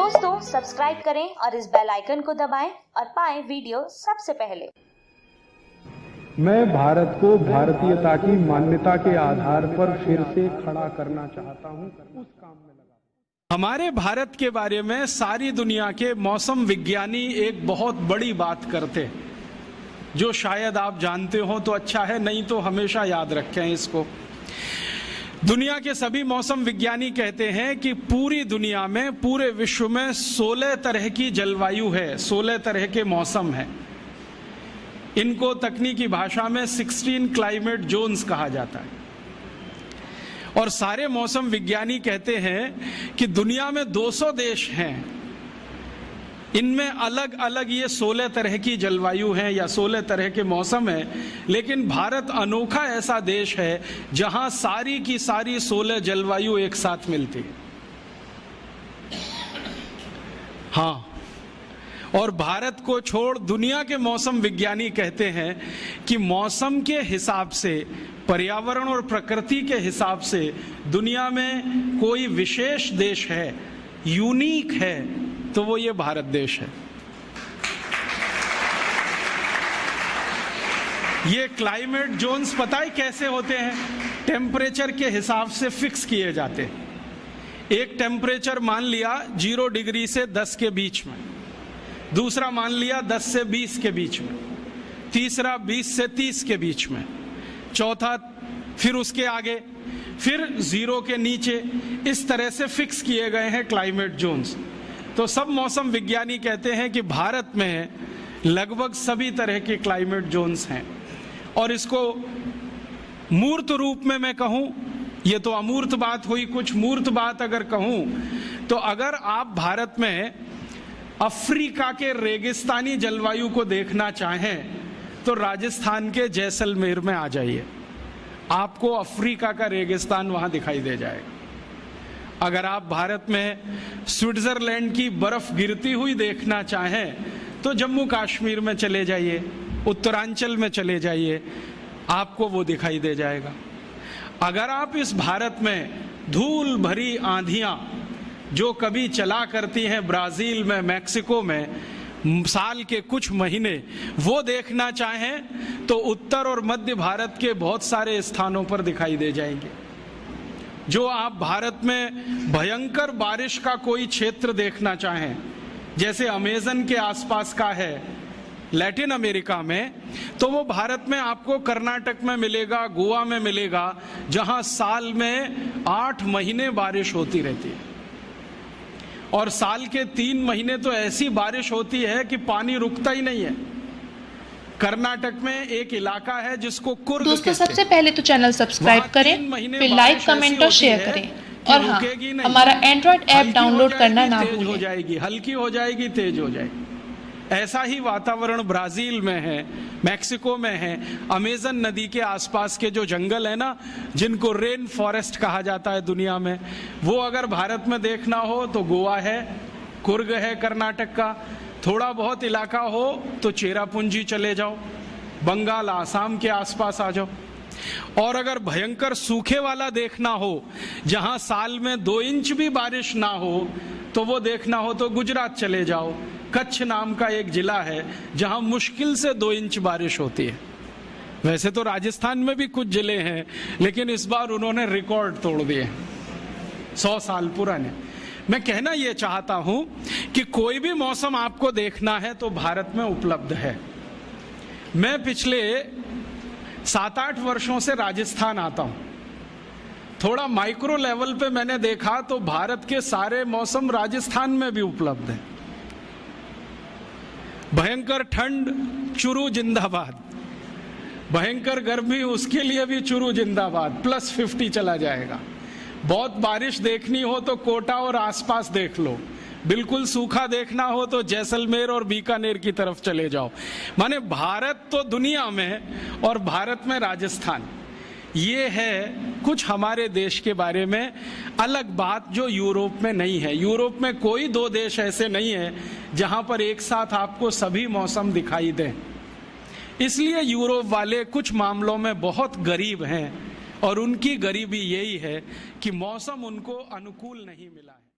दोस्तों सब्सक्राइब करें और इस बेल आइकन को दबाएं और पाएं वीडियो सबसे पहले। मैं भारत को भारतीयता की मान्यता के आधार पर फिर से खड़ा करना चाहता हूं, उस काम में लगा। हमारे भारत के बारे में सारी दुनिया के मौसम विज्ञानी एक बहुत बड़ी बात करते हैं, जो शायद आप जानते हो तो अच्छा है, नहीं तो हमेशा याद रखें इसको। दुनिया के सभी मौसम विज्ञानी कहते हैं कि पूरी दुनिया में, पूरे विश्व में 16 तरह की जलवायु है, 16 तरह के मौसम है। इनको तकनीकी भाषा में 16 क्लाइमेट जोन्स कहा जाता है। और सारे मौसम विज्ञानी कहते हैं कि दुनिया में 200 देश हैं, इनमें अलग अलग ये 16 तरह की जलवायु हैं या 16 तरह के मौसम हैं, लेकिन भारत अनोखा ऐसा देश है जहां सारी की सारी 16 जलवायु एक साथ मिलती है। हाँ, और भारत को छोड़ दुनिया के मौसम विज्ञानी कहते हैं कि मौसम के हिसाब से, पर्यावरण और प्रकृति के हिसाब से दुनिया में कोई विशेष देश है, यूनिक है, तो वो ये भारत देश है। ये क्लाइमेट जोन्स पता है कैसे होते हैं? टेम्परेचर के हिसाब से फिक्स किए जाते हैं। एक टेम्परेचर मान लिया 0 डिग्री से 10 के बीच में, दूसरा मान लिया 10 से 20 के बीच में, तीसरा 20 से 30 के बीच में, चौथा फिर उसके आगे, फिर 0 के नीचे। इस तरह से फिक्स किए गए हैं क्लाइमेट जोन्स। तो सब मौसम विज्ञानी कहते हैं कि भारत में लगभग सभी तरह के क्लाइमेट जोन्स हैं। और इसको मूर्त रूप में मैं कहूं, ये तो अमूर्त बात हुई, कुछ मूर्त बात अगर कहूं तो अगर आप भारत में अफ्रीका के रेगिस्तानी जलवायु को देखना चाहें तो राजस्थान के जैसलमेर में आ जाइए, आपको अफ्रीका का रेगिस्तान वहां दिखाई दे जाएगा। अगर आप भारत में स्विट्जरलैंड की बर्फ गिरती हुई देखना चाहें तो जम्मू कश्मीर में चले जाइए, उत्तरांचल में चले जाइए, आपको वो दिखाई दे जाएगा। अगर आप इस भारत में धूल भरी आंधियां जो कभी चला करती हैं ब्राजील में, मैक्सिको में, साल के कुछ महीने, वो देखना चाहें तो उत्तर और मध्य भारत के बहुत सारे स्थानों पर दिखाई दे जाएंगे। जो आप भारत में भयंकर बारिश का कोई क्षेत्र देखना चाहें, जैसे अमेज़न के आसपास का है लैटिन अमेरिका में, तो वो भारत में आपको कर्नाटक में मिलेगा, गोवा में मिलेगा, जहां साल में 8 महीने बारिश होती रहती है। और साल के 3 महीने तो ऐसी बारिश होती है कि पानी रुकता ही नहीं है। कर्नाटक में एक इलाका है जिसको कुर्ग दोस्तों सबसे पहले तो चैनल सब्सक्राइब करें, फिर लाइक, कमेंट और शेयर करें। और हाँ, हमारा एंड्रॉइड ऐप डाउनलोड करना ना भूलें। हो जाएगी, हल्की हो जाएगी, तेज हो जाएगी। ऐसा ही वातावरण ब्राजील में है, मैक्सिको में है, अमेज़न नदी के आसपास के जो जंगल है ना, जिनको रेन फॉरेस्ट कहा जाता है दुनिया में, वो अगर भारत में देखना हो तो गोवा है, कुर्ग है कर्नाटक का, थोड़ा बहुत इलाका हो तो चेरापूंजी चले जाओ, बंगाल, आसाम के आसपास आ जाओ। और अगर भयंकर सूखे वाला देखना हो, जहां साल में 2 इंच भी बारिश ना हो, तो वो देखना हो तो गुजरात चले जाओ। कच्छ नाम का एक जिला है जहां मुश्किल से 2 इंच बारिश होती है। वैसे तो राजस्थान में भी कुछ जिले हैं, लेकिन इस बार उन्होंने रिकॉर्ड तोड़ दिए, 100 साल पुराने। मैं कहना यह चाहता हूं कि कोई भी मौसम आपको देखना है तो भारत में उपलब्ध है। मैं पिछले 7-8 वर्षों से राजस्थान आता हूं। थोड़ा माइक्रो लेवल पे मैंने देखा तो भारत के सारे मौसम राजस्थान में भी उपलब्ध है। भयंकर ठंड, चुरू जिंदाबाद। भयंकर गर्मी, उसके लिए भी चुरू जिंदाबाद, +50 चला जाएगा। बहुत बारिश देखनी हो तो कोटा और आसपास देख लो, बिल्कुल सूखा देखना हो तो जैसलमेर और बीकानेर की तरफ चले जाओ। माने भारत तो दुनिया में, और भारत में राजस्थान। ये है कुछ हमारे देश के बारे में अलग बात जो यूरोप में नहीं है। यूरोप में कोई 2 देश ऐसे नहीं है जहां पर एक साथ आपको सभी मौसम दिखाई दें। इसलिए यूरोप वाले कुछ मामलों में बहुत गरीब हैं, और उनकी गरीबी यही है कि मौसम उनको अनुकूल नहीं मिला है।